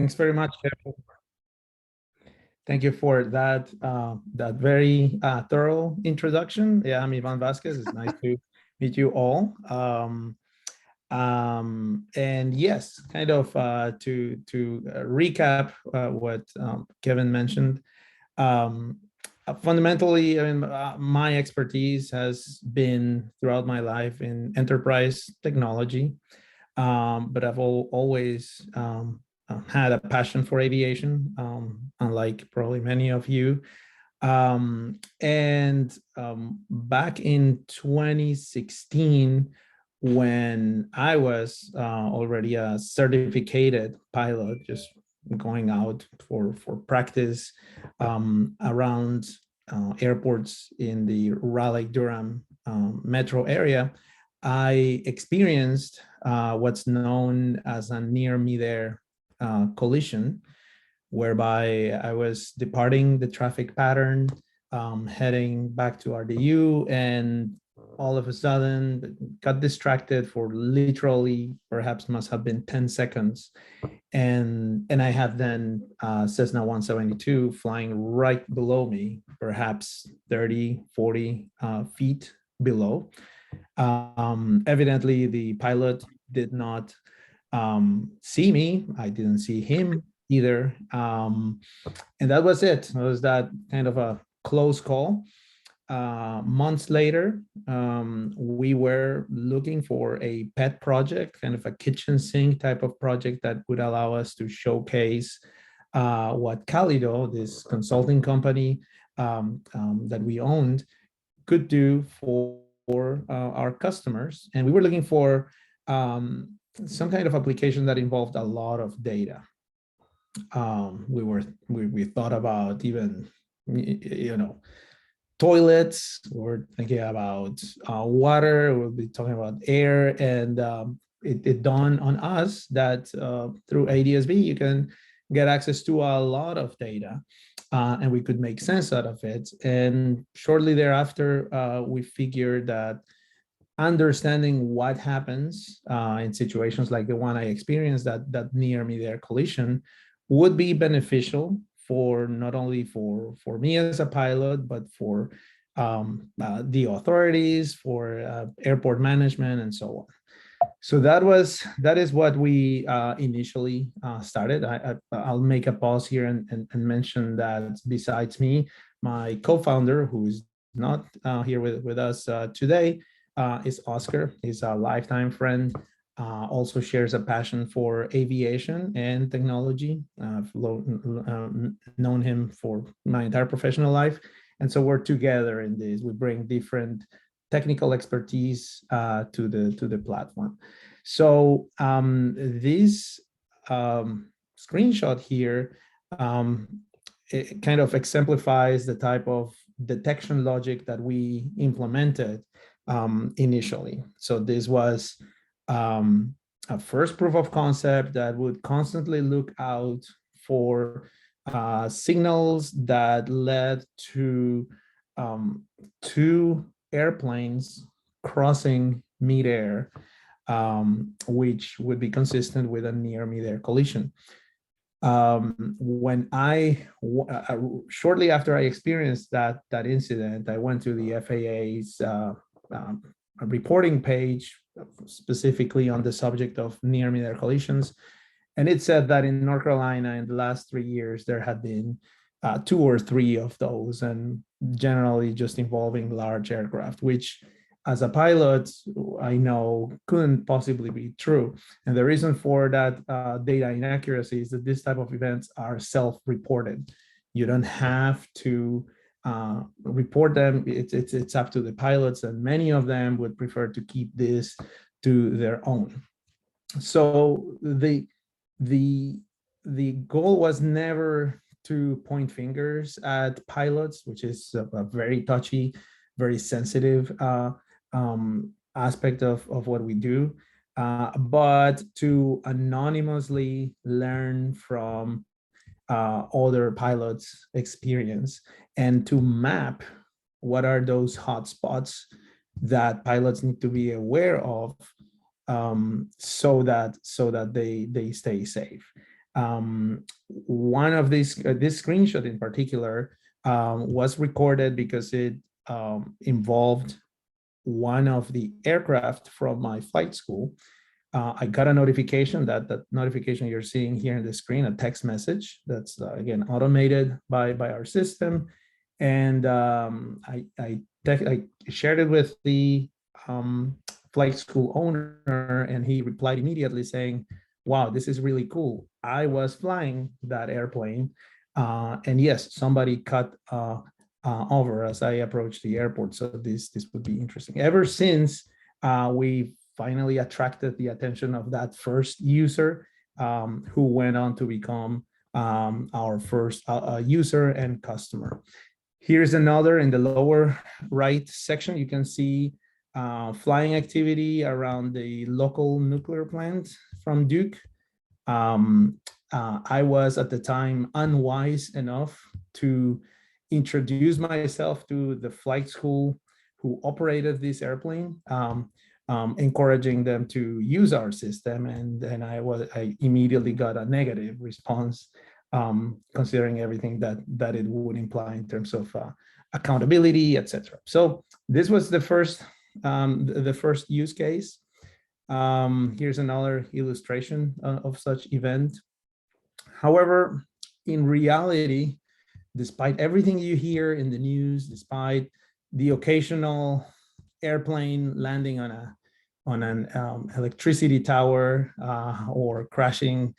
Thanks very much. Thank you for that that very thorough introduction. Yeah, I'm Ivan Vasquez. It's nice to meet you all. And yes, kind of to recap what Kevin mentioned. Fundamentally, I mean, my expertise has been throughout my life in enterprise technology, but I've always had a passion for aviation, unlike probably many of you. Back in 2016, when I was already a certificated pilot, just going out for practice around airports in the Raleigh-Durham metro area, I experienced what's known as a near-midair collision, whereby I was departing the traffic pattern, heading back to RDU, and all of a sudden got distracted for literally perhaps must have been 10 seconds. And I had then Cessna 172 flying right below me, perhaps 30, 40 feet below. Evidently, the pilot did not see me. I didn't see him either. And that was it. It was that kind of a close call. Months later, we were looking for a pet project, kind of a kitchen sink type of project that would allow us to showcase what Calido, this consulting company that we owned, could do for our customers. And we were looking for some kind of application that involved a lot of data. We thought about even, toilets. We're thinking about water. We'll be talking about air, and it dawned on us that through ADSB you can get access to a lot of data, and we could make sense out of it. And shortly thereafter, we figured that understanding what happens in situations like the one I experienced, that near midair collision, would be beneficial for not only for me as a pilot, but for the authorities, for airport management, and so on. So that is what we initially started. I'll make a pause here and mention that besides me, my co-founder, who is not here with us today, is Oscar. He's a lifetime friend. Also shares a passion for aviation and technology. I've known him for my entire professional life. And so we're together in this. We bring different technical expertise to the platform. So this screenshot here, it kind of exemplifies the type of detection logic that we implemented initially. So this was a first proof of concept that would constantly look out for signals that led to two airplanes crossing midair, which would be consistent with a near midair collision. When shortly after I experienced that incident, I went to the FAA's reporting page, specifically on the subject of near midair collisions. And it said that in North Carolina in the last 3 years, there had been 2 or 3 of those, and generally just involving large aircraft, which as a pilot, I know couldn't possibly be true. And the reason for that data inaccuracy is that this type of events are self-reported. You don't have to report them. It's up to the pilots, and many of them would prefer to keep this to their own. So the goal was never to point fingers at pilots, which is a very touchy, very sensitive aspect of what we do, but to anonymously learn from other pilots' experience and to map what are those hotspots that pilots need to be aware of, so that they stay safe. One of these, this screenshot in particular, was recorded because it involved one of the aircraft from my flight school. I got a notification, that notification you're seeing here on the screen, a text message that's again automated by our system, and I shared it with the flight school owner, and he replied immediately saying, "Wow, this is really cool. I was flying that airplane, and yes, somebody cut over as I approached the airport. So this would be interesting." Ever since we finally attracted the attention of that first user, who went on to become our first user and customer. Here's another in the lower right section. You can see flying activity around the local nuclear plant from Duke. I was at the time unwise enough to introduce myself to the flight school who operated this airplane, encouraging them to use our system, and I immediately got a negative response, considering everything that it would imply in terms of accountability, etc. So this was the first use case. Here's another illustration of such event. However, in reality, despite everything you hear in the news, despite the occasional airplane landing on an electricity tower or crashing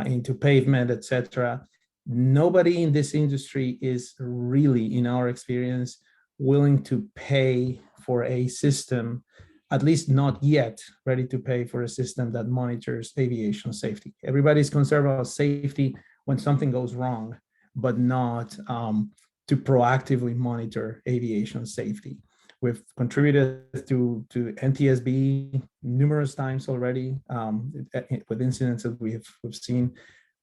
into pavement, etc., nobody in this industry is really, in our experience, willing to pay for a system, at least not yet ready to pay for a system that monitors aviation safety. Everybody's concerned about safety when something goes wrong, but not to proactively monitor aviation safety. We've contributed to NTSB numerous times already with incidents that we've seen,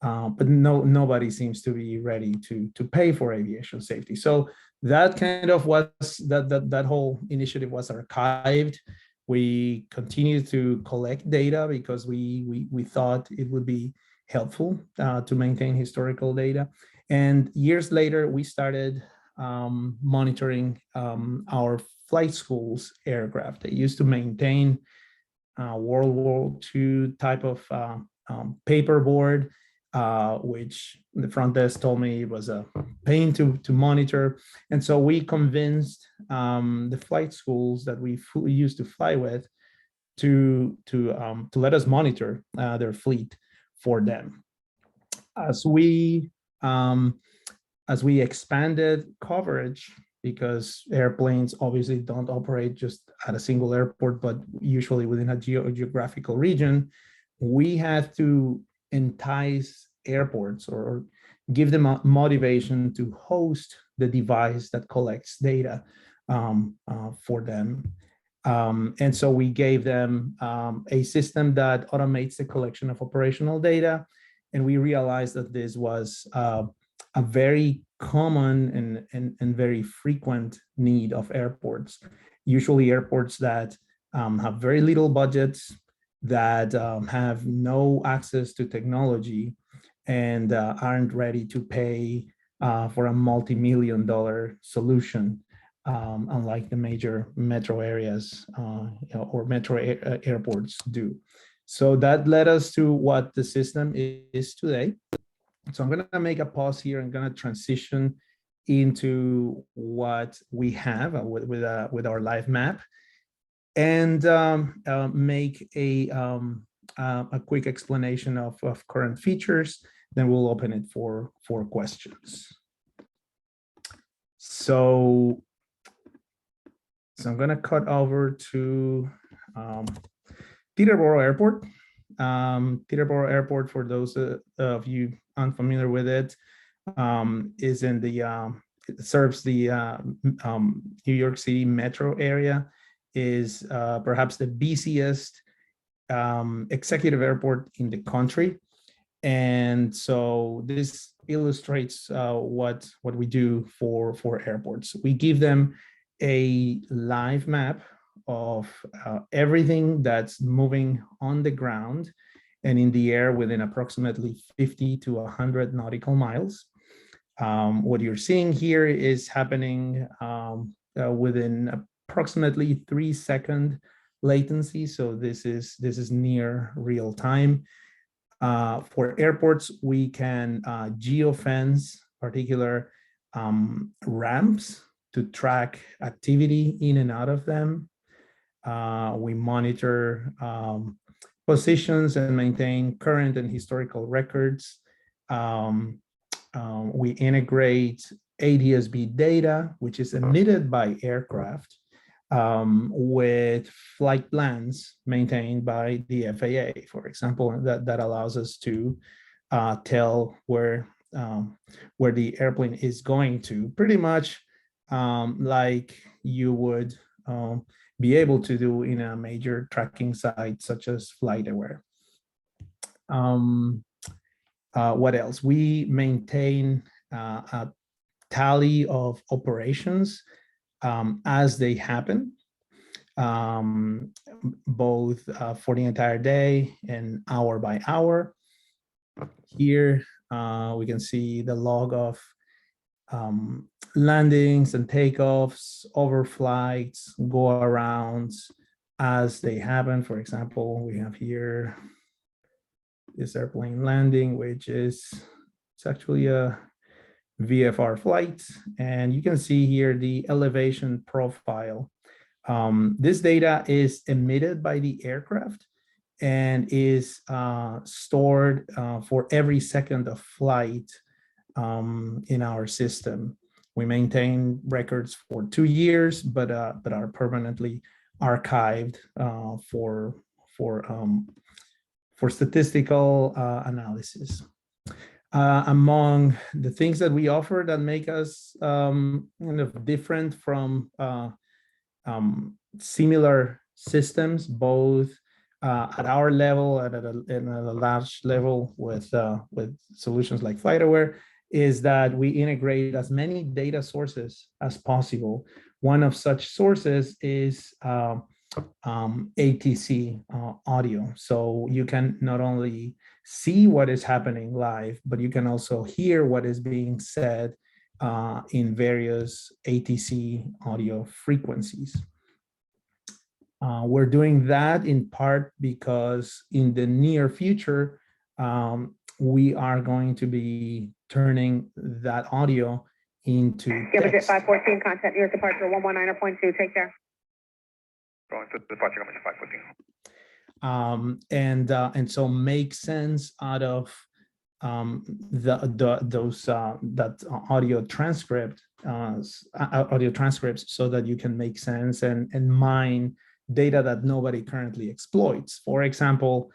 but nobody seems to be ready to pay for aviation safety. So that kind of was that whole initiative was archived. We continue to collect data because we thought it would be helpful to maintain historical data. And years later, we started monitoring our flight school's aircraft. They used to maintain World War II type of paperboard, which the front desk told me was a pain to monitor. And so we convinced the flight schools that we used to fly with to let us monitor their fleet for them. As we expanded coverage, because airplanes obviously don't operate just at a single airport, but usually within a geographical region, we had to entice airports or give them a motivation to host the device that collects data for them. And so we gave them a system that automates the collection of operational data. And we realized that this was a very common and very frequent need of airports. Usually airports that have very little budgets, that have no access to technology, and aren't ready to pay for a multi-million-dollar solution, unlike the major metro areas or metro airports do. So that led us to what the system is today. So I'm going to make a pause here. I'm going to transition into what we have with our live map, and make a quick explanation of current features. Then we'll open it for questions. So I'm going to cut over to Teterboro Airport. Teterboro Airport, for those of you unfamiliar with it, is in the it serves the New York City metro area, is perhaps the busiest executive airport in the country. And so this illustrates what we do for airports. We give them a live map of everything that's moving on the ground, and in the air within approximately 50 to 100 nautical miles. What you're seeing here is happening within approximately 3-second latency latency. So this is near real time. For airports, we can geofence particular ramps to track activity in and out of them. We monitor positions and maintain current and historical records. We integrate ADS-B data, which is emitted by aircraft, with flight plans maintained by the FAA, for example, that allows us to tell where the airplane is going to, pretty much like you would be able to do in a major tracking site such as FlightAware. What else? We maintain a tally of operations as they happen, both for the entire day and hour by hour. Here we can see the log of landings and takeoffs, overflights, go arounds as they happen. For example, we have here this airplane landing, which is, it's actually a VFR flight. And you can see here the elevation profile. This data is emitted by the aircraft and is stored for every second of flight in our system. We maintain records for 2 years, but are permanently archived for statistical analysis. Among the things that we offer that make us kind of different from similar systems, both at our level and at a large level with solutions like FlightAware, is that we integrate as many data sources as possible. One of such sources is ATC audio. So you can not only see what is happening live, but you can also hear what is being said in various ATC audio frequencies. We're doing that in part because in the near future, we are going to be turning that audio into text. 514, contact nearest departure 119.2, take care. Going to departure 514. And so make sense out of that audio transcripts so that you can make sense and mine data that nobody currently exploits. For example,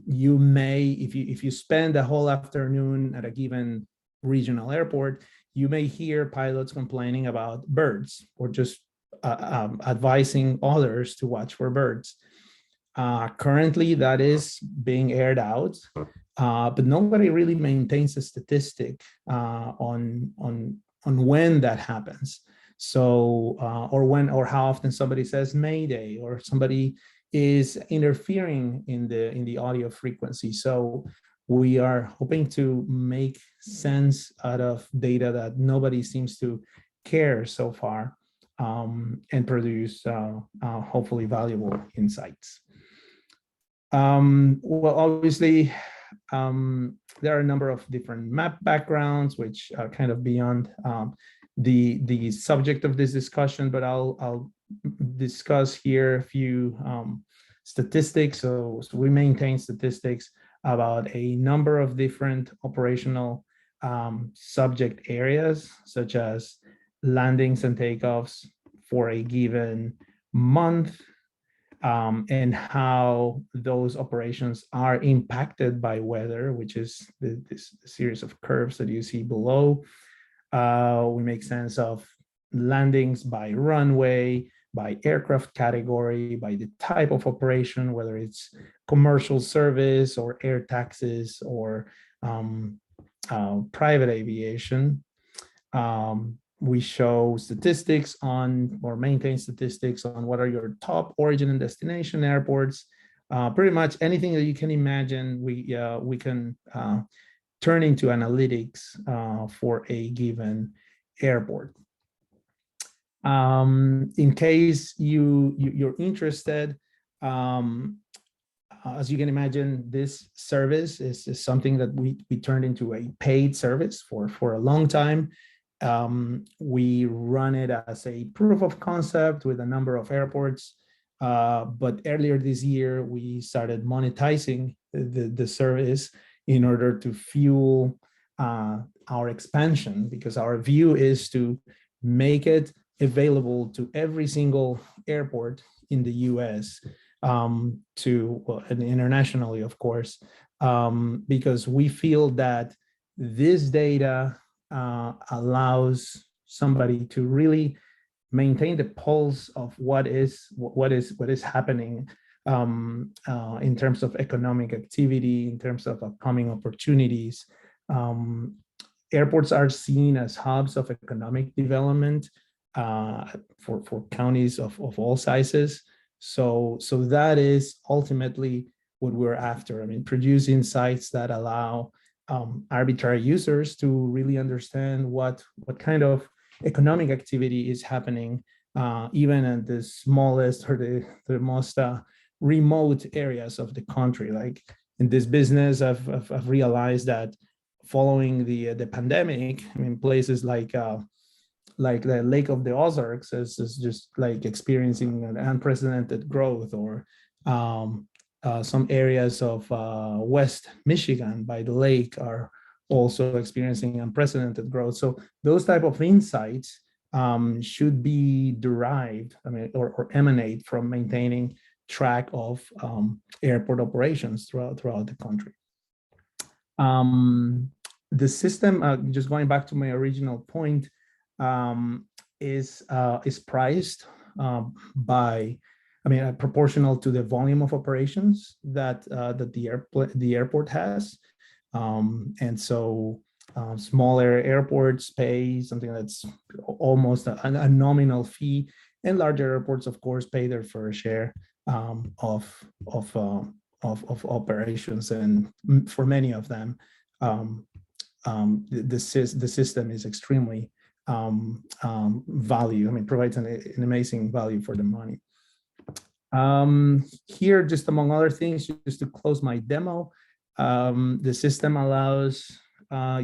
you may, if you spend a whole afternoon at a given regional airport, you may hear pilots complaining about birds or just advising others to watch for birds. Currently, that is being aired out, but nobody really maintains a statistic on when that happens. So, or how often somebody says Mayday, or somebody is interfering in the audio frequency. So we are hoping to make sense out of data that nobody seems to care so far, and produce hopefully valuable insights. Well, obviously, there are a number of different map backgrounds, which are kind of beyond the subject of this discussion, but I'll discuss here a few statistics. So we maintain statistics about a number of different operational subject areas, such as landings and takeoffs for a given month, and how those operations are impacted by weather, which is this series of curves that you see below. We make sense of landings by runway, by aircraft category, by the type of operation, whether it's commercial service or air taxis or private aviation. We show statistics on, or maintain statistics on, what are your top origin and destination airports, pretty much anything that you can imagine, we can turn into analytics for a given airport. In case you're interested, as you can imagine, this service is something that we turned into a paid service for a long time. We run it as a proof of concept with a number of airports, but earlier this year, we started monetizing the service in order to fuel our expansion, because our view is to make it available to every single airport in the US, and internationally, of course, because we feel that this data allows somebody to really maintain the pulse of what is happening in terms of economic activity, in terms of upcoming opportunities. Airports are seen as hubs of economic development for counties of all sizes. So that is ultimately what we're after. I mean, produce insights that allow arbitrary users to really understand what kind of economic activity is happening, even at the smallest or the most remote areas of the country. Like in this business, I've realized that following the pandemic, I mean, places like the Lake of the Ozarks is just like experiencing an unprecedented growth, or some areas of West Michigan by the lake are also experiencing unprecedented growth. So those type of insights should be derived, I mean, or emanate from maintaining track of airport operations throughout the country. The system, just going back to my original point, is priced by, I mean, proportional to the volume of operations that the airport has, and so smaller airports pay something that's almost a nominal fee, and larger airports, of course, pay their fair share of operations, and for many of them, the system is extremely value. I mean, provides an amazing value for the money. Here, just among other things, just to close my demo, the system allows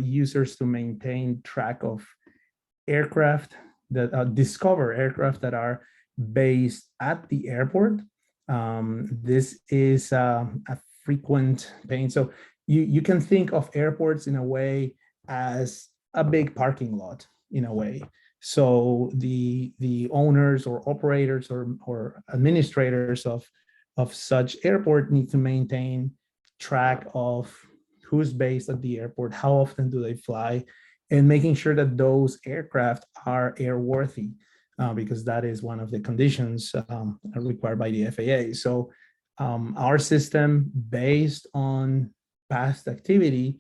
users to maintain track of aircraft that discover aircraft that are based at the airport. This is a frequent pain. So you can think of airports in a way as a big parking lot, in a way. So the owners or operators or administrators of such airport need to maintain track of who's based at the airport, how often do they fly, and making sure that those aircraft are airworthy, because that is one of the conditions required by the FAA. So our system, based on past activity,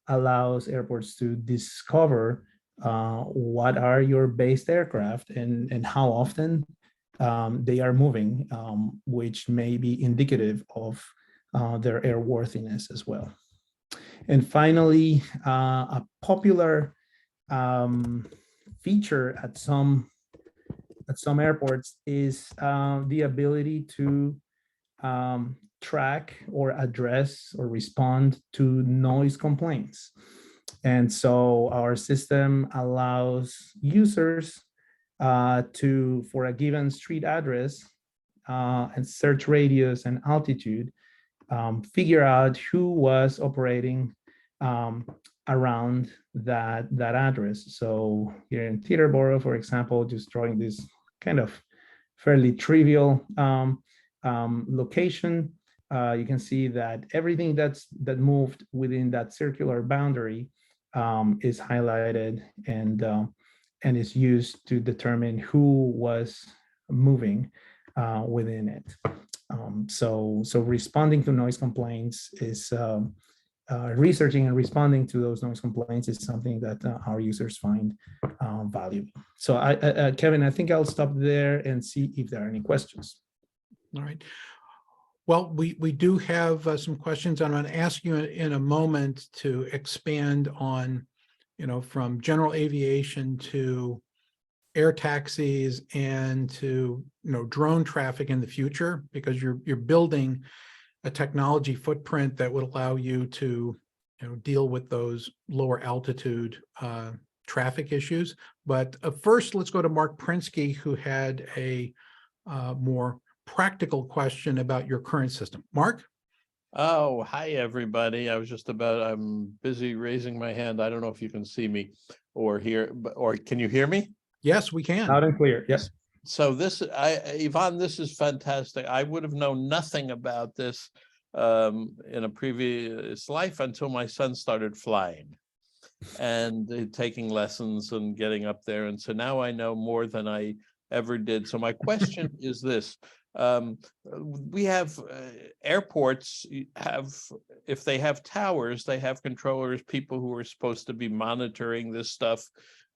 allows airports to discover what are your based aircraft and how often they are moving, which may be indicative of their airworthiness as well. And finally, a popular feature at some airports is the ability to track or address or respond to noise complaints. And so our system allows users to, for a given street address and search radius and altitude, figure out who was operating around that address. So here in Teterboro, for example, just drawing this kind of fairly trivial location, you can see that everything that moved within that circular boundary is highlighted and is used to determine who was moving within it. So responding to noise complaints is researching and responding to those noise complaints is something that our users find valuable. So Kevin, I think I'll stop there and see if there are any questions. All right. Well, we do have some questions. I'm going to ask you in a moment to expand on, from general aviation to air taxis and to, drone traffic in the future, because you're building a technology footprint that would allow you to, deal with those lower altitude traffic issues. But first, let's go to Mark Prinsky, who had a more practical question about your current system. Mark? Oh, hi, everybody. I'm busy raising my hand. I don't know if you can see me or hear, or can you hear me? Yes, we can. Loud and clear. Yes. So Ivan, this is fantastic. I would have known nothing about this in a previous life until my son started flying and taking lessons and getting up there. And so now I know more than I ever did. So my question is this. We have airports if they have towers, they have controllers, people who are supposed to be monitoring this stuff.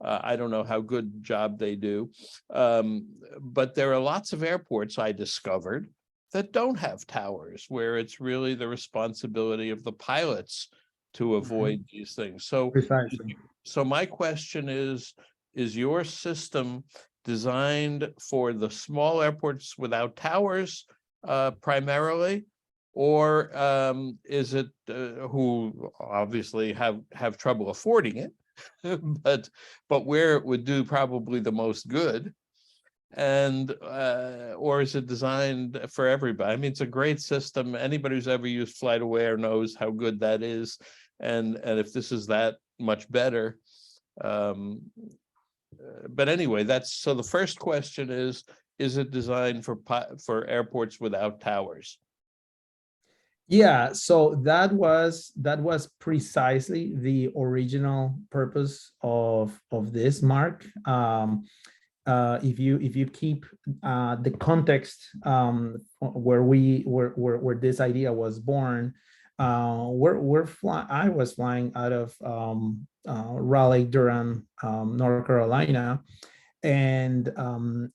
I don't know how good job they do. But there are lots of airports I discovered that don't have towers, where it's really the responsibility of the pilots to avoid these things. So, Precisely. so my question is your system designed for the small airports without towers primarily, or is it who obviously have trouble affording it, but where it would do probably the most good, and or is it designed for everybody? I mean, it's a great system. Anybody who's ever used FlightAware knows how good that is, and if this is that much better. But anyway, so the first question is it designed for airports without towers? Yeah, so that was precisely the original purpose of this, Mark. If you keep the context where this idea was born, I was flying out of Raleigh, Durham, North Carolina, and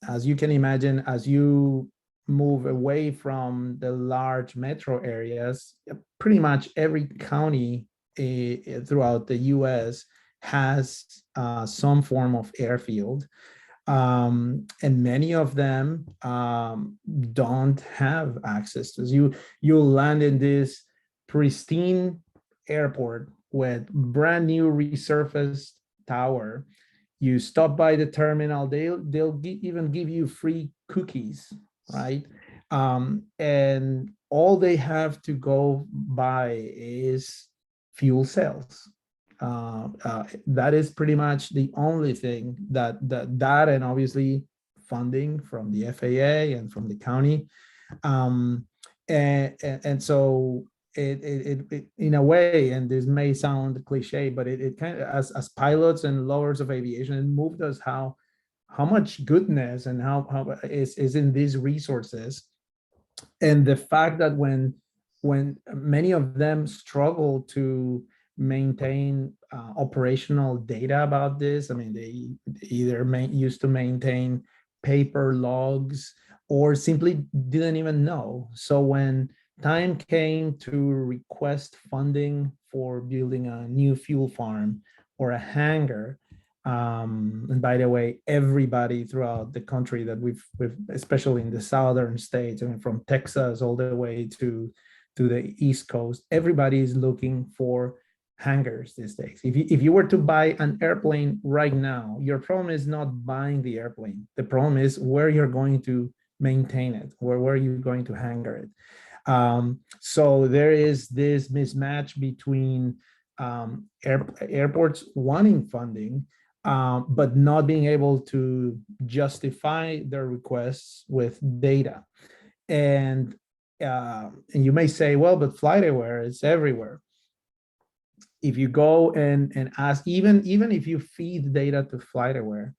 as you can imagine, as you move away from the large metro areas, pretty much every county throughout the U.S. has some form of airfield. And many of them don't have access to you. You'll land in this pristine airport with brand new resurfaced tower. You stop by the terminal, they'll even give you free cookies, right? And all they have to go by is fuel cells. That is pretty much the only thing that and obviously funding from the FAA and from the county, and so it in a way, and this may sound cliche, but it kind of, as pilots and lovers of aviation, it moved us how much goodness and how is in these resources, and the fact that when many of them struggle to maintain operational data about this. I mean, they either used to maintain paper logs or simply didn't even know. So when time came to request funding for building a new fuel farm or a hangar, and by the way, everybody throughout the country that we've especially in the southern states, I mean, from Texas all the way to the East Coast, everybody is looking for hangars these days. If you were to buy an airplane right now, your problem is not buying the airplane. The problem is where you're going to maintain it, or where you're going to hangar it. So there is this mismatch between airports wanting funding, but not being able to justify their requests with data. And you may say, well, but FlightAware is everywhere. If you go and ask, even if you feed data to FlightAware,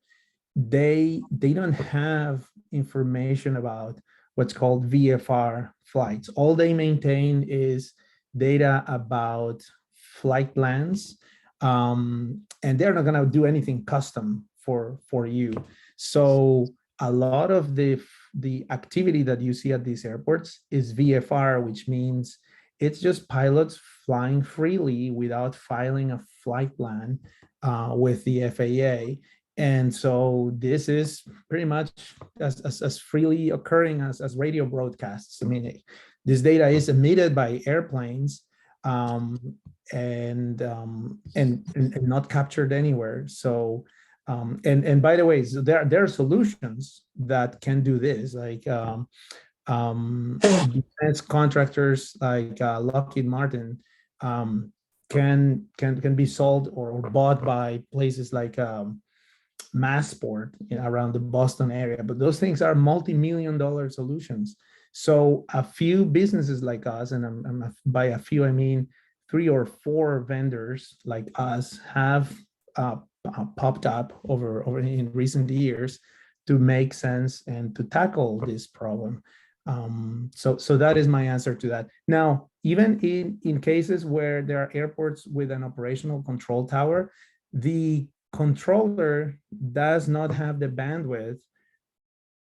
they don't have information about what's called VFR flights. All they maintain is data about flight plans, and they're not going to do anything custom for you. So a lot of the the activity that you see at these airports is VFR, which means it's just pilots flying freely without filing a flight plan with the FAA. And so this is pretty much as freely occurring as radio broadcasts. I mean, this data is emitted by airplanes and not captured anywhere. So, and by the way, so there are solutions that can do this, like defense contractors like Lockheed Martin can be sold or bought by places like Massport around the Boston area, but those things are multi-million-dollar solutions. So a few businesses like us, and by a few I mean 3 or 4 vendors like us, have popped up over in recent years to make sense and to tackle this problem. So that is my answer to that. Now, even in cases where there are airports with an operational control tower, the controller does not have the bandwidth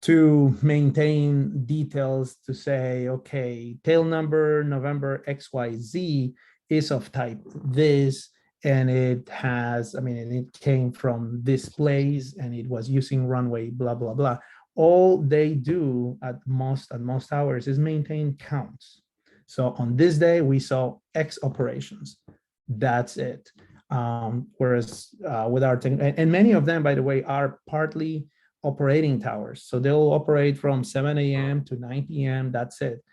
to maintain details to say, okay, tail number November XYZ is of type this, and it has, I mean, and it came from this place and it was using runway, blah, blah, blah. All they do at most towers is maintain counts. So on this day, we saw X operations. That's it. Whereas with our thing, and many of them, by the way, are partly operating towers. So they'll operate from 7 a.m. to 9 p.m. That's it.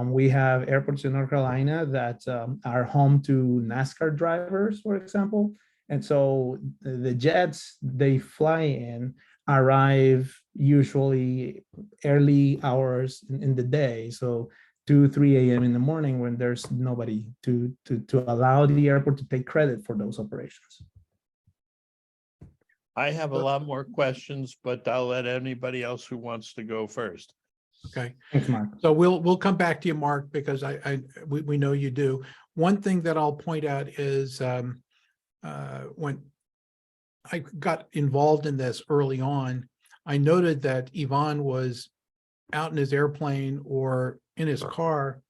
We have airports in North Carolina that are home to NASCAR drivers, for example. And so the jets they fly in arrive usually early hours in the day. So 2, 3 a.m. in the morning when there's nobody to allow the airport to take credit for those operations. I have a lot more questions, but I'll let anybody else who wants to go first. Okay. Thanks, Mark. So we'll come back to you, Mark, because we know you do. One thing that I'll point out is when I got involved in this early on, I noted that Ivan was out in his airplane or in his car,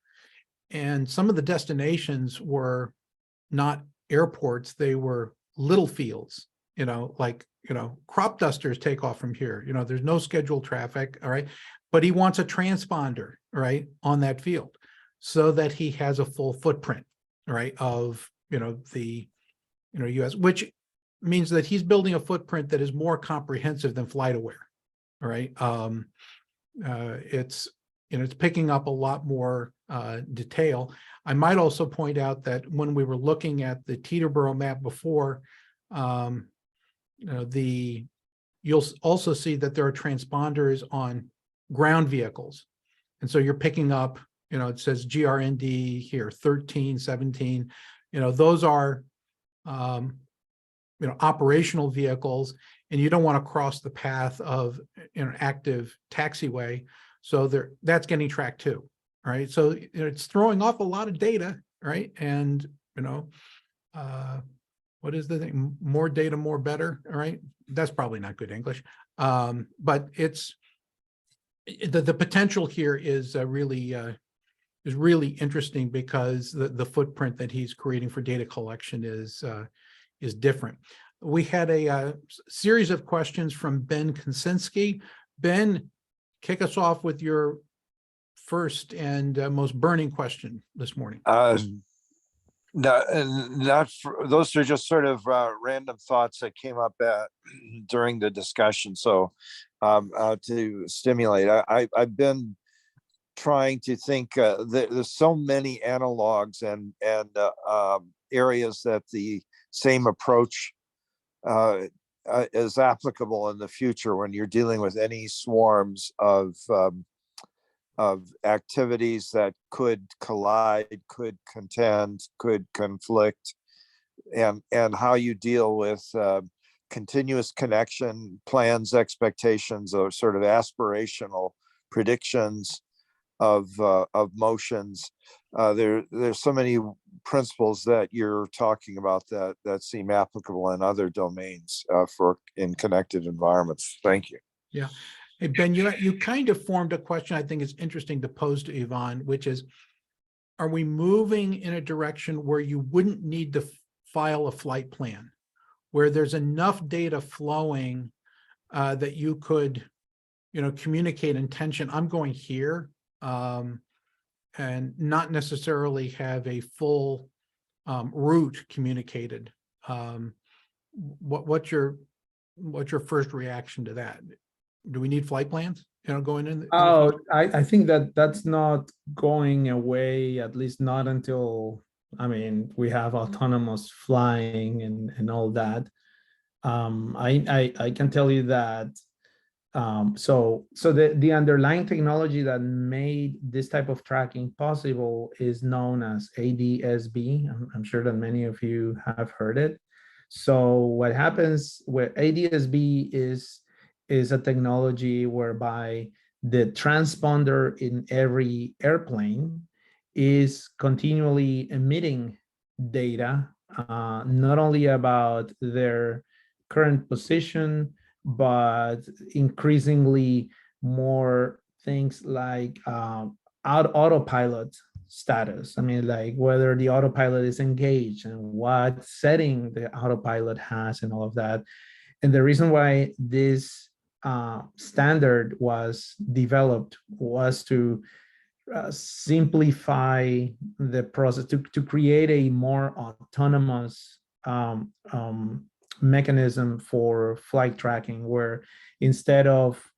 and some of the destinations were not airports, they were little fields, like, crop dusters take off from here, there's no scheduled traffic, all right, but he wants a transponder, right, on that field so that he has a full footprint, right, of, the, US, which means that he's building a footprint that is more comprehensive than FlightAware, all right. It's picking up a lot more detail. I might also point out that when we were looking at the Teterboro map before, you'll also see that there are transponders on ground vehicles. And so you're picking up, it says GRND here, 13, 17, those are, operational vehicles, and you don't want to cross the path of an active taxiway. So that's getting tracked too, right? So it's throwing off a lot of data, right? And, what is the thing? More data, more better, all right? That's probably not good English. But it's, the potential here is really interesting because the footprint that he's creating for data collection is different. We had a series of questions from Ben Konsinski. Ben, kick us off with your first and most burning question this morning. Not for, those are just sort of random thoughts that came up during the discussion. So to stimulate, I've been trying to think. There's so many analogs and areas that the same approach is applicable in the future when you're dealing with any swarms of activities that could collide, could contend, could conflict, and how you deal with continuous connection plans, expectations, or sort of aspirational predictions of motions. There's so many principles that you're talking about that seem applicable in other domains in connected environments. Thank you. Yeah. Hey, Ben, you kind of formed a question I think is interesting to pose to Ivan, which is, are we moving in a direction where you wouldn't need to file a flight plan, where there's enough data flowing that you could, communicate intention, I'm going here, and not necessarily have a full route communicated? What's your first reaction to that? Do we need flight plans, going in? Oh, I think that that's not going away, at least not until, I mean, we have autonomous flying and all that. I can tell you that. So the underlying technology that made this type of tracking possible is known as ADS-B. I'm sure that many of you have heard it. So what happens with ADS-B is a technology whereby the transponder in every airplane is continually emitting data, not only about their current position, but increasingly more things like autopilot status. I mean, like whether the autopilot is engaged and what setting the autopilot has and all of that. And the reason why this standard was developed was to simplify the process, to create a more autonomous mechanism for flight tracking, where instead of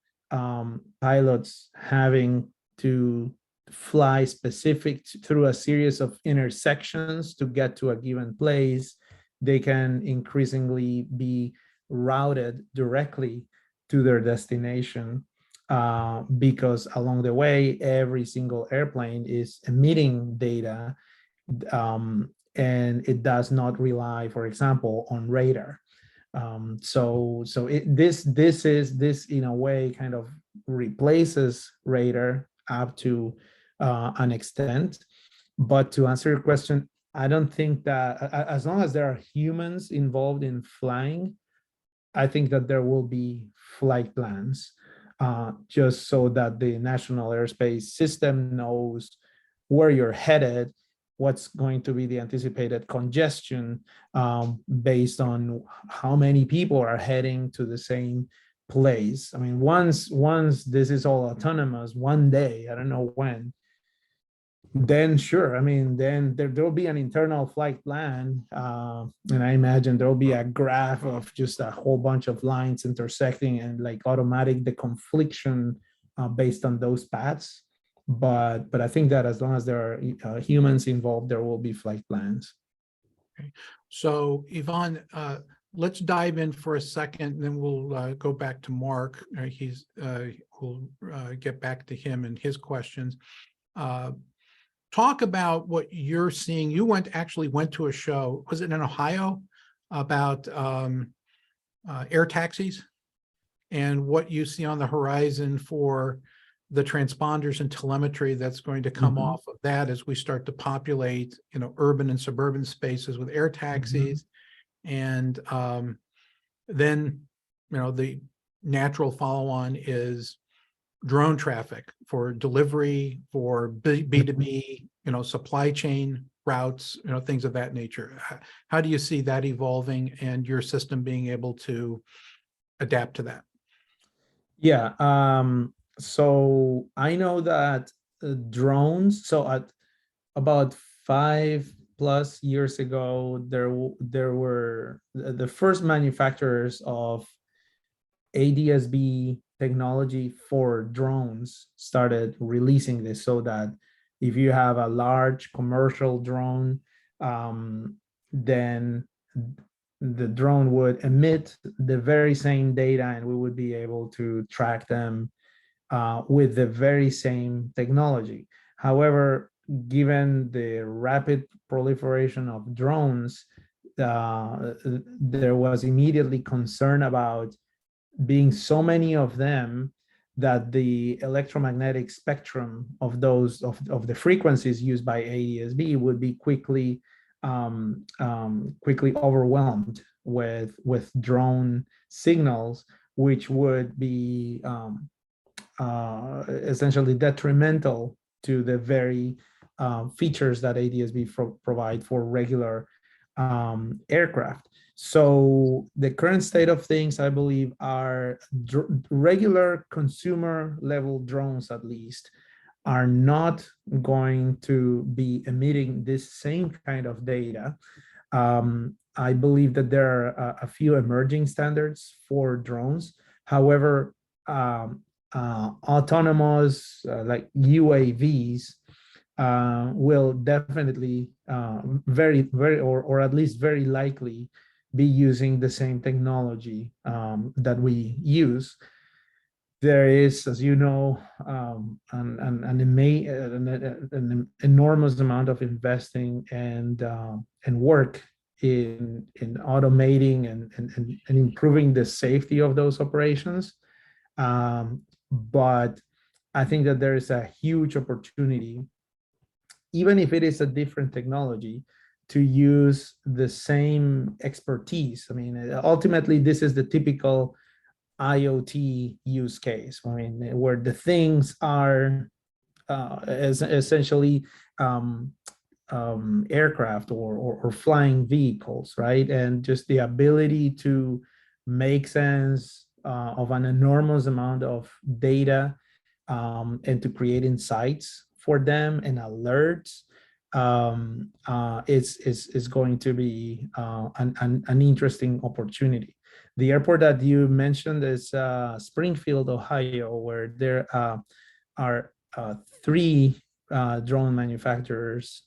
pilots having to fly through a series of intersections to get to a given place, they can increasingly be routed directly to their destination, because along the way, every single airplane is emitting data, and it does not rely, for example, on radar. This in a way kind of replaces radar up to an extent. But to answer your question, I don't think that as long as there are humans involved in flying, I think that there will be flight plans, just so that the National Airspace System knows where you're headed, what's going to be the anticipated congestion, based on how many people are heading to the same place. I mean, once this is all autonomous, one day, I don't know when, then sure, I mean, then there'll be an internal flight plan, and I imagine there'll be a graph of just a whole bunch of lines intersecting and like automatic deconfliction based on those paths. But I think that as long as there are humans involved, there will be flight plans. Okay. So Ivan, let's dive in for a second, then we'll go back to Mark. We'll get back to him and his questions. Talk about what you're seeing. You actually went to a show, was it in Ohio, about air taxis and what you see on the horizon for the transponders and telemetry that's going to come off of that as we start to populate, urban and suburban spaces with air taxis. And then, the natural follow-on is drone traffic for delivery, for B2B, supply chain routes, things of that nature. How do you see that evolving and your system being able to adapt to that? Yeah. So I know that drones, so at about 5+ years ago, there were the first manufacturers of ADS-B technology for drones started releasing this, so that if you have a large commercial drone, then the drone would emit the very same data and we would be able to track them with the very same technology. However, given the rapid proliferation of drones, there was immediately concern about being so many of them that the electromagnetic spectrum of those of the frequencies used by ADS-B would be quickly overwhelmed with drone signals, which would be essentially detrimental to the very features that ADS-B provide for regular aircraft. So the current state of things, I believe, are regular consumer level drones, at least, are not going to be emitting this same kind of data. I believe that there are a few emerging standards for drones. However, autonomous like UAVs will definitely or at least very likely be using the same technology that we use. There is, as you know, an enormous amount of investing and work in automating and improving the safety of those operations. But I think that there is a huge opportunity, even if it is a different technology, to use the same expertise. I mean, ultimately, this is the typical IoT use case. I mean, where the things are essentially aircraft or flying vehicles, right? And just the ability to make sense of an enormous amount of data and to create insights for them and alerts is going to be an interesting opportunity. The airport that you mentioned is Springfield, Ohio, where there are 3 drone manufacturers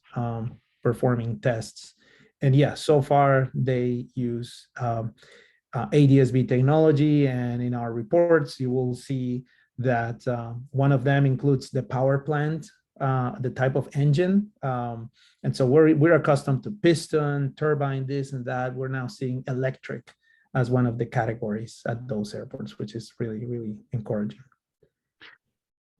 performing tests. And yeah, so far they use ADS-B technology, and in our reports you will see that one of them includes the power plant, the type of engine, and so we're accustomed to piston, turbine, this and that. We're now seeing electric as one of the categories at those airports, which is really, really encouraging.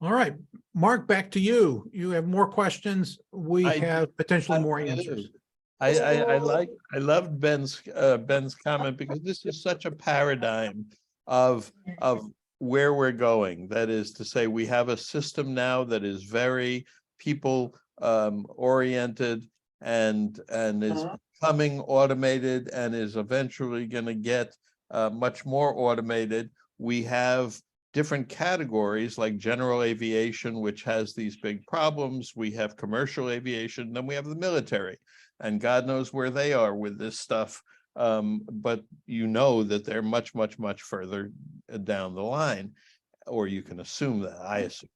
All right, Mark, back to you. You have more questions. We have potentially more answers. I loved Ben's comment, because this is such a paradigm of where we're going. That is to say, we have a system now that is very people oriented and is becoming automated and is eventually going to get much more automated. We have different categories like general aviation, which has these big problems. We have commercial aviation, then we have the military, and God knows where they are with this stuff. But you know that they're much, much, much further down the line, or you can assume that. I assume.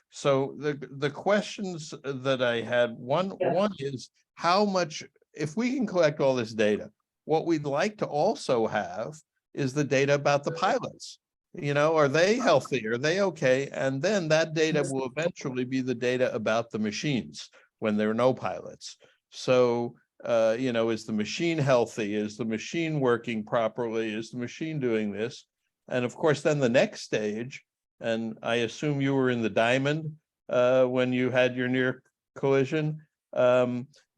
So the questions that I had, one is how much, if we can collect all this data, what we'd like to also have is the data about the pilots. You know, are they healthy? Are they okay? And then that data will eventually be the data about the machines when there are no pilots. So, you know, is the machine healthy? Is the machine working properly? Is the machine doing this? And of course, then the next stage, and I assume you were in the Diamond when you had your near collision,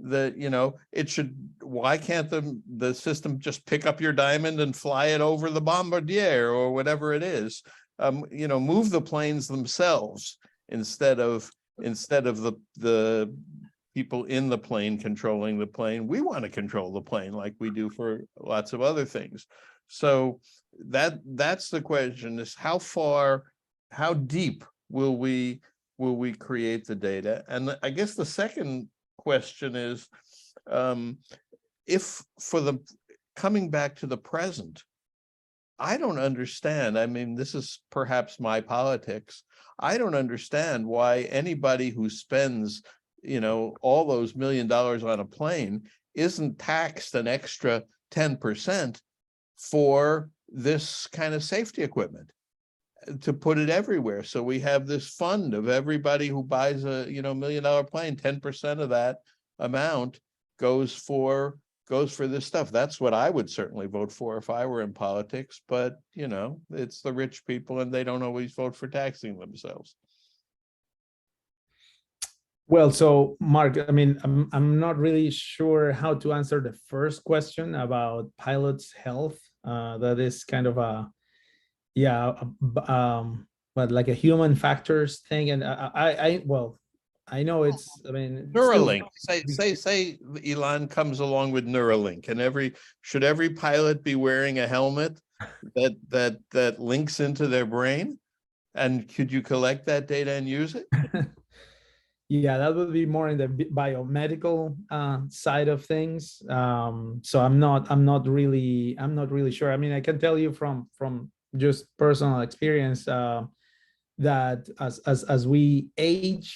that, you know, it should, why can't the system just pick up your Diamond and fly it over the Bombardier or whatever it is? You know, move the planes themselves instead of the people in the plane controlling the plane. We want to control the plane like we do for lots of other things. So that's the question, is how deep will we create the data? And I guess the second question is, if for the coming back to the present, I don't understand. I mean, this is perhaps my politics. I don't understand why anybody who spends, you know, all those $1 million on a plane isn't taxed an extra 10% for this kind of safety equipment, to put it everywhere. So we have this fund of everybody who buys a, you know, $1 million plane, 10% of that amount goes for this stuff. That's what I would certainly vote for if I were in politics, but you know, it's the rich people and they don't always vote for taxing themselves. Well, so Mark, I mean, I'm not really sure how to answer the first question about pilots' health. That is kind of a, yeah, but like a human factors thing. And well, I know it's, I mean, it's still- Neuralink, say Elon comes along with Neuralink, and should every pilot be wearing a helmet that links into their brain? And could you collect that data and use it? Yeah, that would be more in the biomedical side of things. So I'm not really sure. I mean, I can tell you from just personal experience that as we age,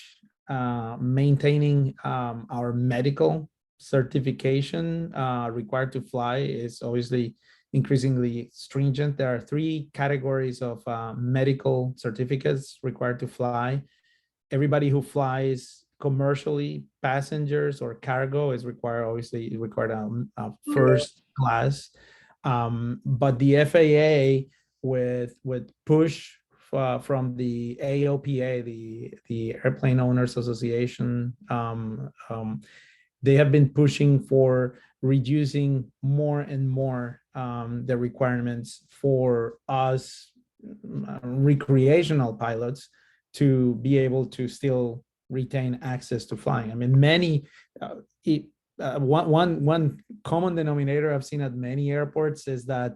maintaining our medical certification required to fly is obviously increasingly stringent. There are 3 categories of medical certificates required to fly. Everybody who flies commercially, passengers or cargo, is required a first class. But the FAA with push from the AOPA, the Airplane Owners Association, they have been pushing for reducing more and more the requirements for us recreational pilots to be able to still retain access to flying. I mean, one common denominator I've seen at many airports is that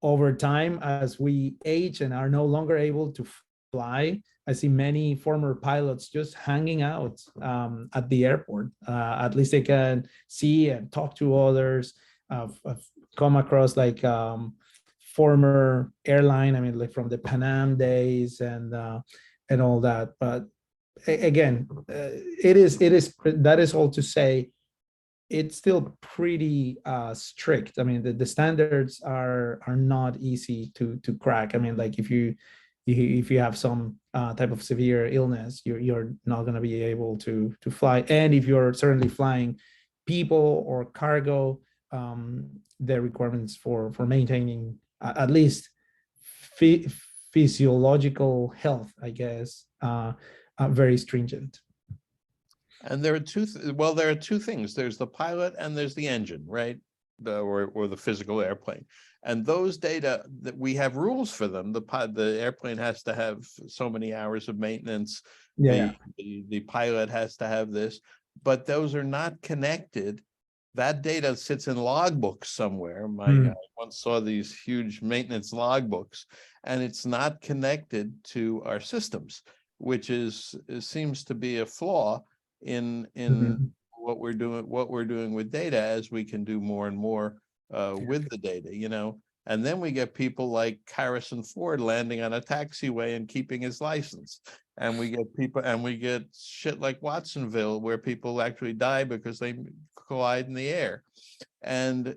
over time, as we age and are no longer able to fly, I see many former pilots just hanging out at the airport. At least they can see and talk to others. I've come across like former airline, I mean, like from the Pan Am days and all that. But again, it is that is all to say, it's still pretty strict. I mean, the standards are not easy to crack. I mean, like if you have some type of severe illness, you're not going to be able to fly. And if you're certainly flying people or cargo, the requirements for maintaining at least physiological health, I guess, are very stringent. And there are there are 2 things. There's the pilot and there's the engine, right? Or the physical airplane. And those data, that we have rules for them. The airplane has to have so many hours of maintenance. Yeah. The pilot has to have this, but those are not connected. That data sits in logbooks somewhere. I once saw these huge maintenance logbooks, and it's not connected to our systems, which seems to be a flaw in what we're doing with data, as we can do more and more with the data, and then we get people like Harrison Ford landing on a taxiway and keeping his license, and we get shit like Watsonville, where people actually die because they collide in the air. And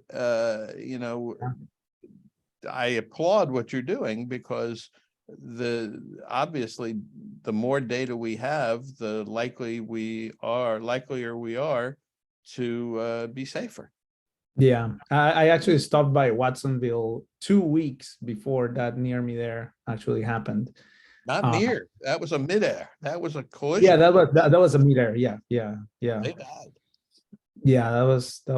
I applaud what you're doing, because obviously the more data we have, the likelier we are to be safer. Yeah, I actually stopped by Watsonville 2 weeks before that near me there actually happened. Not near, that was a midair, that was a collision. Yeah, that was a midair. Yeah. They died. Yeah, that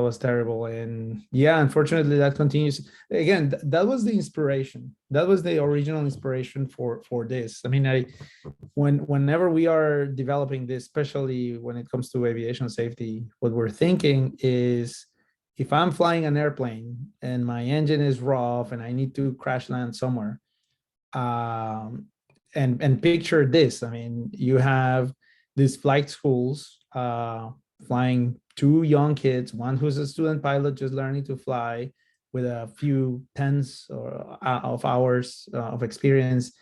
was terrible. And yeah, unfortunately that continues. Again, that was the inspiration. That was the original inspiration for this. I mean, whenever we are developing this, especially when it comes to aviation safety, what we're thinking is, if I'm flying an airplane and my engine is rough and I need to crash land somewhere, and picture this. I mean, you have these flight schools flying 2 young kids, one who's a student pilot just learning to fly with a few tens of hours of experience,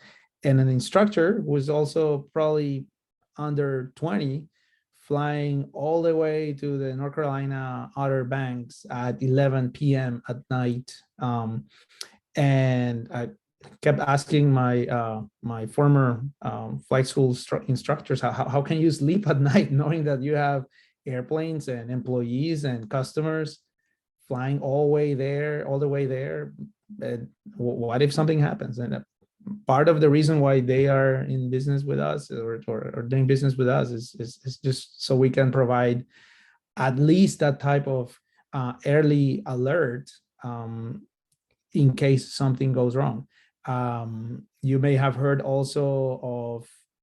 and an instructor who's also probably under 20, flying all the way to the North Carolina Outer Banks at 11 p.m. at night. And I kept asking my former flight school instructors, how can you sleep at night knowing that you have airplanes and employees and customers flying all the way there? And what if something happens? And part of the reason why they are in business with us, or doing business with us, is just so we can provide at least that type of early alert in case something goes wrong. You may have heard also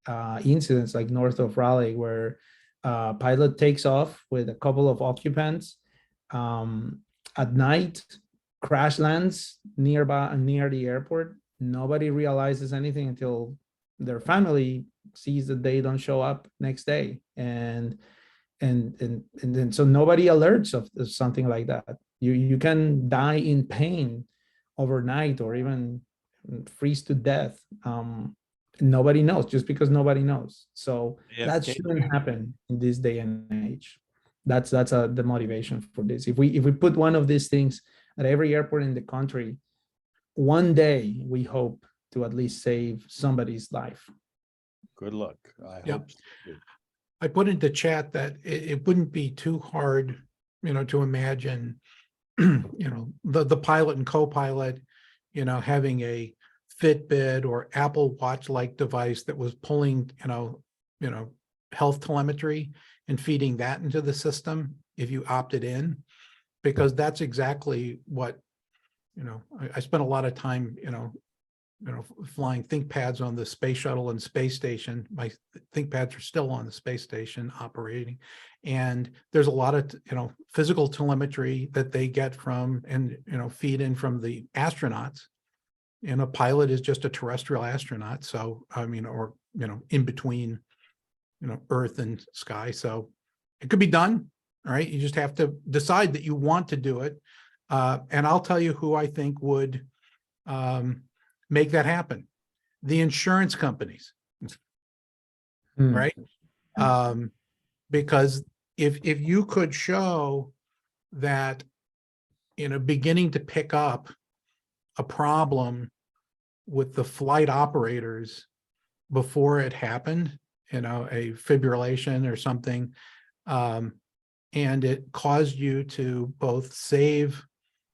of incidents like north of Raleigh where pilot takes off with a couple of occupants at night, crash lands near the airport. Nobody realizes anything until their family sees that they don't show up next day, and then so nobody alerts of something like that. You can die in pain overnight or even freeze to death. Nobody knows, just because nobody knows. So that AFK. shouldn't happen in this day and age. That's the motivation for this. If we put one of these things at every airport in the country, one day we hope to at least save somebody's life. Good luck. I Yep. hope so too. I put into chat that it wouldn't be too hard, to imagine, the pilot and co-pilot, having a Fitbit or Apple Watch-like device that was pulling, health telemetry and feeding that into the system if you opted in, because that's exactly what, I spent a lot of time, flying ThinkPads on the space shuttle and space station. My ThinkPads are still on the space station operating. And there's a lot of, physical telemetry that they get from and, feed in from the astronauts. And a pilot is just a terrestrial astronaut. So, or, in between, Earth and sky. So it could be done. All right. You just have to decide that you want to do it. And I'll tell you who I think would, make that happen. The insurance companies, right? Because if you could show that, beginning to pick up a problem with the flight operators before it happened, a fibrillation or something, and it caused you to both save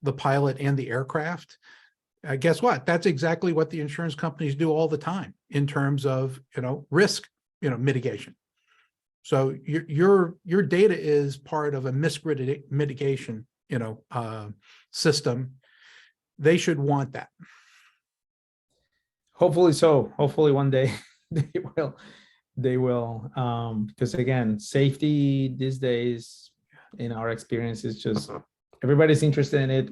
the pilot and the aircraft, guess what? That's exactly what the insurance companies do all the time in terms of, risk, mitigation. So your data is part of a risk mitigation, system. They should want that. Hopefully so. Hopefully one day they will. Because again, safety these days, in our experience, is just everybody's interested in it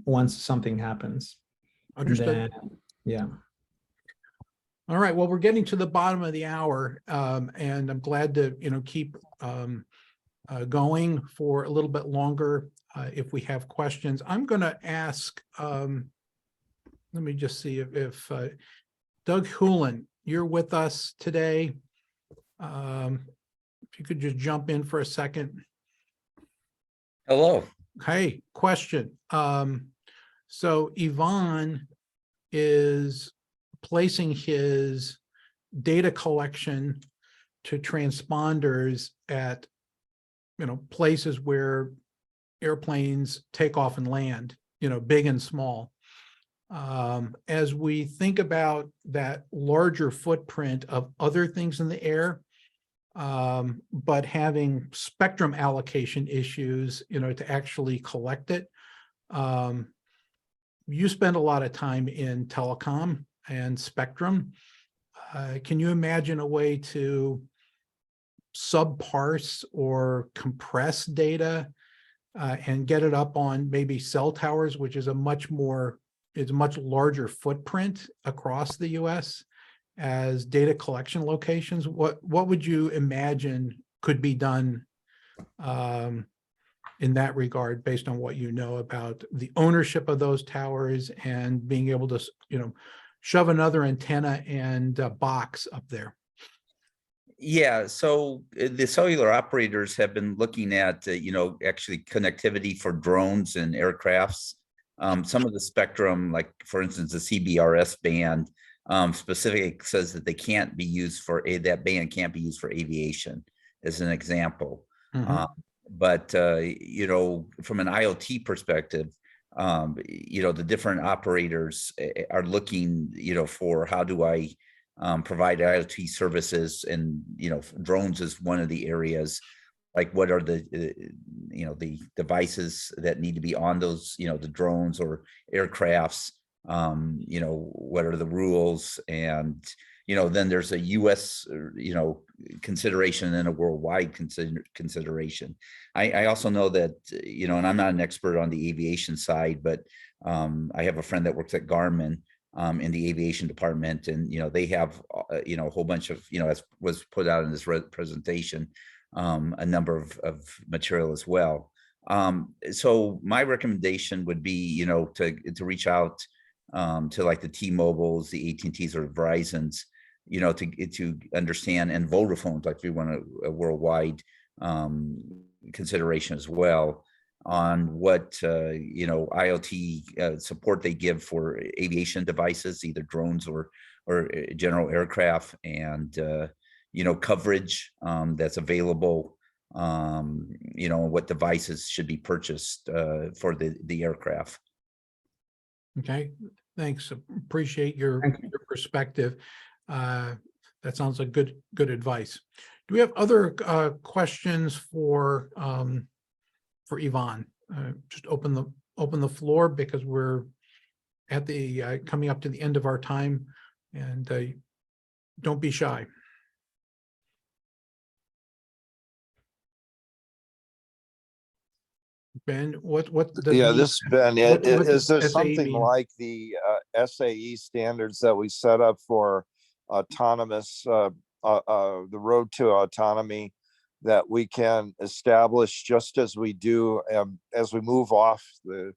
once something happens. Understood. Yeah. All right. Well, we're getting to the bottom of the hour, and I'm glad to keep going for a little bit longer if we have questions. I'm going to ask. Let me just see if Doug Hulen, you're with us today. If you could just jump in for a second. Hello. Hey, question. So Ivan is placing his data collection to transponders at, places where airplanes take off and land, big and small. As we think about that larger footprint of other things in the air, but having spectrum allocation issues, to actually collect it. You spend a lot of time in telecom and spectrum. Can you imagine a way to subparse or compress data and get it up on maybe cell towers, which is a much larger footprint across the US as data collection locations? What would you imagine could be done in that regard, based on what you know about the ownership of those towers and being able to, shove another antenna and box up there? Yeah, so the cellular operators have been looking at, actually connectivity for drones and aircrafts. Some of the spectrum, like for instance, the CBRS band, specifically says that they can't be used for that band can't be used for aviation, as an example. But from an IoT perspective, the different operators are looking, for how do I provide IoT services, and drones is one of the areas. Like, what are the the devices that need to be on those, the drones or aircrafts, You know, what are the rules? And, you know, then there's a US, you know, consideration and a worldwide consideration. I also know that, you know, and I'm not an expert on the aviation side, but I have a friend that works at Garmin in the aviation department, and you know they have you know a whole bunch of, you know, as was put out in this presentation, a number of material as well. So my recommendation would be, you know, to reach out to like the T-Mobiles, the AT&Ts, or Verizons, you know, to understand, and Vodafone's, like we want a worldwide consideration as well, on what you know, IoT support they give for aviation devices, either drones or general aircraft, and you know, coverage that's available, you know, what devices should be purchased for the aircraft. Okay, thanks. Appreciate your Thank you. perspective. That sounds like good advice. Do we have other questions for Ivan? Just open the floor, because we're at the coming up to the end of our time, and don't be shy. Ben, what does Yeah, the- this, Ben, what is does there SAE something mean? like the SAE standards that we set up for autonomous, the road to autonomy, that we can establish just as we do as we move off the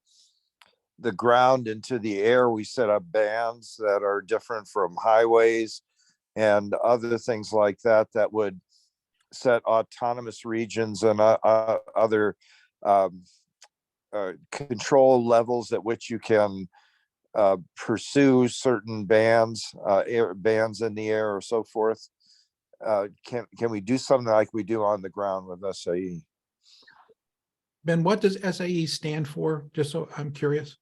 ground into the air? We set up bands that are different from highways and other things like that, that would set autonomous regions and other control levels at which you can pursue certain bands, bands in the air or so forth. Can we do something like we do on the ground with SAE? Ben, what does SAE stand for? Just so I'm curious.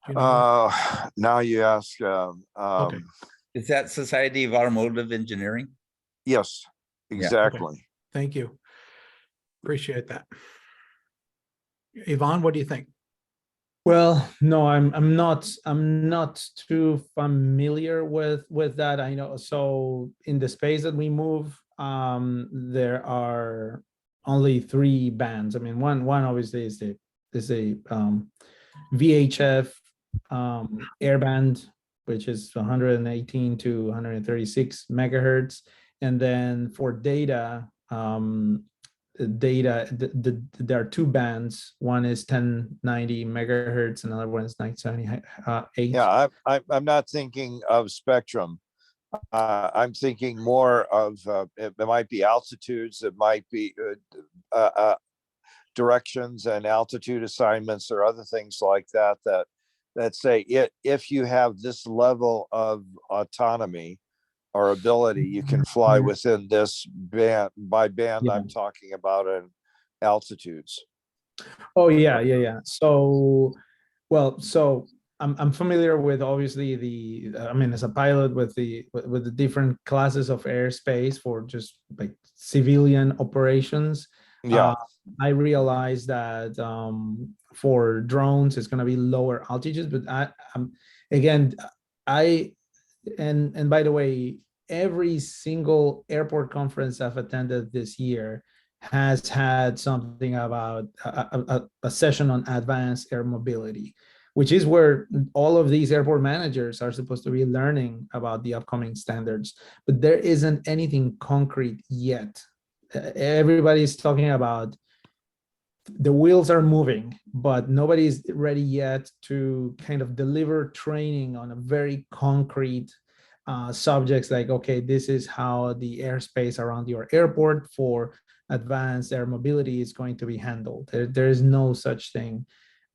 Do you know? Now you ask. Okay. Is that Society of Automotive Engineering? Yes, exactly. Thank you. Appreciate that. Ivan, what do you think? Well, no, I'm not too familiar with that. I know, so in the space that we move, there are only 3 bands. I mean, one obviously is the VHF airband, which is 118 to 136 megahertz, and then for data, there are 2 bands. One is 1090 megahertz, another one is 978. Yeah, I'm not thinking of spectrum. I'm thinking more of it might be altitudes, it might be directions and altitude assignments, or other things like that, that say if you have this level of autonomy or ability, you can fly within this band. By band, Yeah. I'm talking about in altitudes. Oh yeah. So, well, so I'm familiar with, obviously, I mean, as a pilot, with the different classes of airspace for just like civilian operations. Yeah. I realized that for drones, it's going to be lower altitudes, but again, and by the way, every single airport conference I've attended this year has had something about a session on advanced air mobility, which is where all of these airport managers are supposed to be learning about the upcoming standards. But there isn't anything concrete yet. Everybody's talking about the wheels are moving, but nobody's ready yet to kind of deliver training on a very concrete subjects, like, okay, this is how the airspace around your airport for advanced air mobility is going to be handled. There is no such thing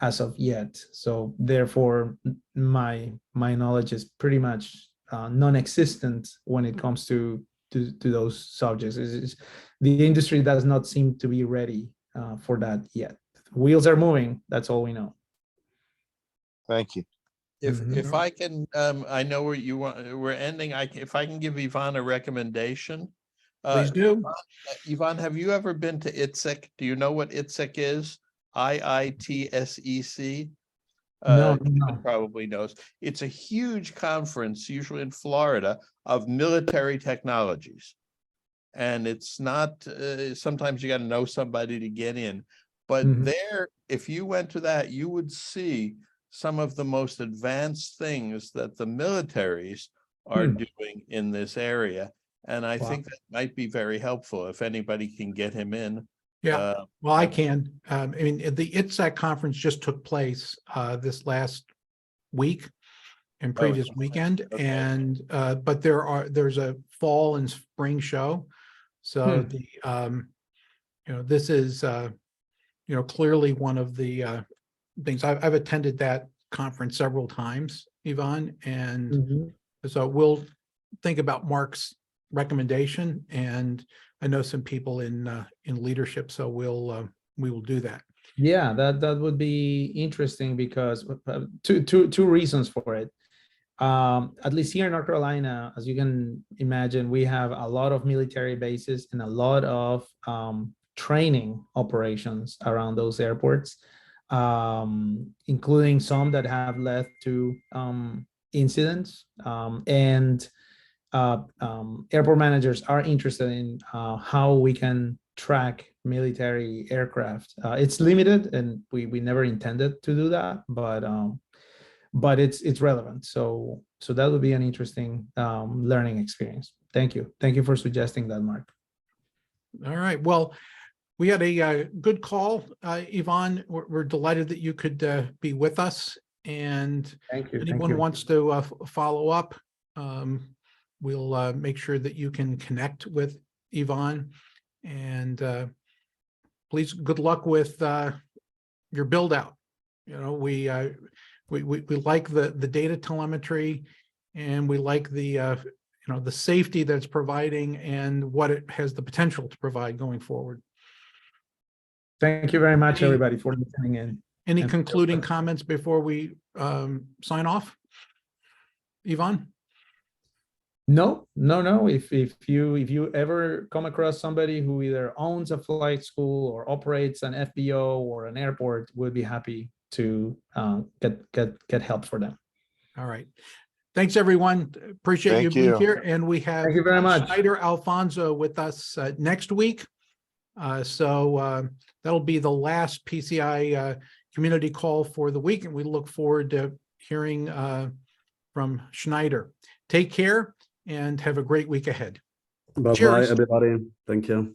as of yet. So therefore, my knowledge is pretty much non-existent when it comes to those subjects. The industry does not seem to be ready for that yet. Wheels are moving. That's all we know. Thank you. If I can, I know where you want, we're ending. If I can give Ivan a recommendation. Please do. Ivan, have you ever been to ITSEC? Do you know what ITSEC is? IITSEC. No, Ivan no. probably knows. It's a huge conference, usually in Florida, of military technologies. And it's not, sometimes you got to know somebody to get in. But Mhm. there, if you went to that, you would see some of the most advanced things that the militaries are doing in this area. And I Wow. think that might be very helpful if anybody can get him in. Yeah, well, I I- can. I mean, the ITSAC conference just took place this last week and previous weekend, okay. and but there's a fall and spring show. So the this is clearly one of the things. I've attended that conference several times, Ivan, and Mhm. so we'll think about Mark's recommendation, and I know some people in leadership, so we will do that. Yeah, that would be interesting because two reasons for it. At least here in North Carolina, as you can imagine, we have a lot of military bases and a lot of training operations around those airports, including some that have led to incidents. And airport managers are interested in how we can track military aircraft. It's limited, and we never intended to do that, but it's relevant. So that would be an interesting learning experience. Thank you for suggesting that, Mark. All right. Well, we had a good call, Ivan. We're delighted that you could be with us. And Thank you. anyone wants to follow up, we'll make sure that you can connect with Ivan. And please, good luck with your build out. We like the data telemetry, and we like the the safety that's providing and what it has the potential to provide going forward. Thank you very much, everybody, for listening in. Any And- concluding comments before we sign off? Ivan? No. If you ever come across somebody who either owns a flight school or operates an FBO or an airport, we'll be happy to get help for them. All right. Thanks, everyone. Appreciate you Thank being you. here. And we have Thank you very much. Schneider Alfonso with us next week. So that'll be the last PCI community call for the week, and we look forward to hearing from Schneider. Take care and have a great week ahead. Bye-bye, Cheers. everybody. Thank you.